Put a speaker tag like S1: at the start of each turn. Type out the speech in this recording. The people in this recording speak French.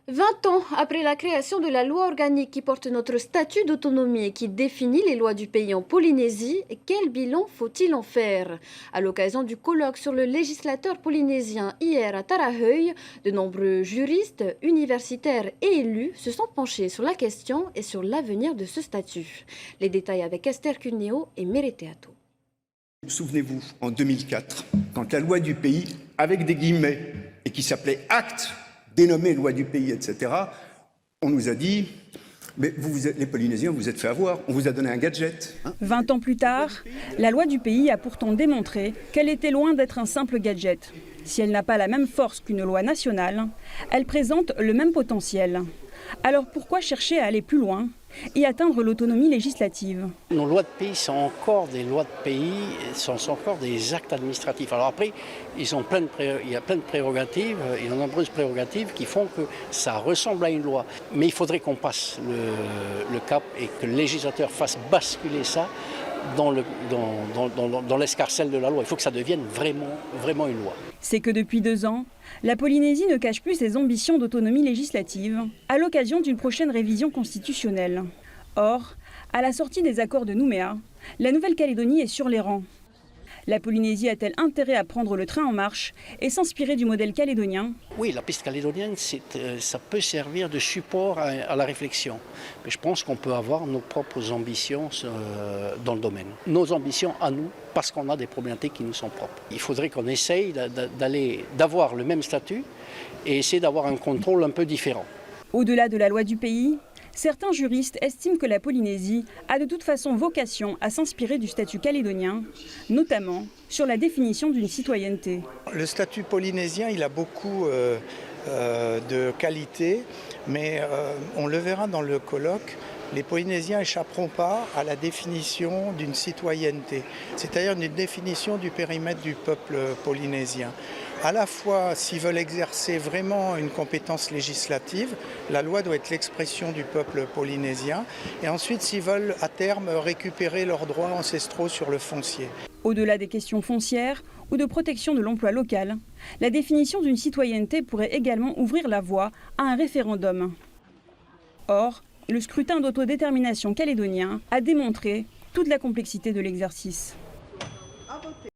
S1: 20 ans après la création de la loi organique qui porte notre statut d'autonomie et qui définit les lois du pays en Polynésie, quel bilan faut-il en faire? À l'occasion du colloque sur le législateur polynésien hier à Taraheuil, de nombreux juristes, universitaires et élus se sont penchés sur la question et sur l'avenir de ce statut. Les détails avec Esther Cuneo et Mereteato.
S2: Souvenez-vous, en 2004, quand la loi du pays, avec des guillemets, et qui s'appelait Acte, dénommé loi du pays, etc., on nous a dit « mais vous êtes les Polynésiens, vous vous êtes fait avoir, on vous a donné un gadget ».
S3: 20 ans plus tard, la loi du pays a pourtant démontré qu'elle était loin d'être un simple gadget. Si elle n'a pas la même force qu'une loi nationale, elle présente le même potentiel. Alors pourquoi chercher à aller plus loin et atteindre l'autonomie législative?
S4: Nos lois de pays sont encore des lois de pays, sont encore des actes administratifs. Alors après, il y a plein de prérogatives, il y a de nombreuses prérogatives qui font que ça ressemble à une loi. Mais il faudrait qu'on passe le cap et que le législateur fasse basculer ça dans l'escarcelle de la loi. Il faut que ça devienne vraiment une loi.
S3: C'est que depuis 2 ans, la Polynésie ne cache plus ses ambitions d'autonomie législative à l'occasion d'une prochaine révision constitutionnelle. Or, à la sortie des accords de Nouméa, la Nouvelle-Calédonie est sur les rangs. La Polynésie a-t-elle intérêt à prendre le train en marche et s'inspirer du modèle calédonien?
S4: Oui, la piste calédonienne, ça peut servir de support à la réflexion. Mais je pense qu'on peut avoir nos propres ambitions dans le domaine. Nos ambitions à nous, parce qu'on a des problématiques qui nous sont propres. Il faudrait qu'on essaye d'avoir le même statut et essayer d'avoir un contrôle un peu différent.
S3: Au-delà de la loi du pays, certains juristes estiment que la Polynésie a de toute façon vocation à s'inspirer du statut calédonien, notamment sur la définition d'une citoyenneté.
S5: Le statut polynésien, il a beaucoup de qualités, mais on le verra dans le colloque, les Polynésiens n'échapperont pas à la définition d'une citoyenneté, c'est-à-dire une définition du périmètre du peuple polynésien. À la fois, s'ils veulent exercer vraiment une compétence législative, la loi doit être l'expression du peuple polynésien. Et ensuite, s'ils veulent à terme récupérer leurs droits ancestraux sur le foncier.
S3: Au-delà des questions foncières ou de protection de l'emploi local, la définition d'une citoyenneté pourrait également ouvrir la voie à un référendum. Or, le scrutin d'autodétermination calédonien a démontré toute la complexité de l'exercice.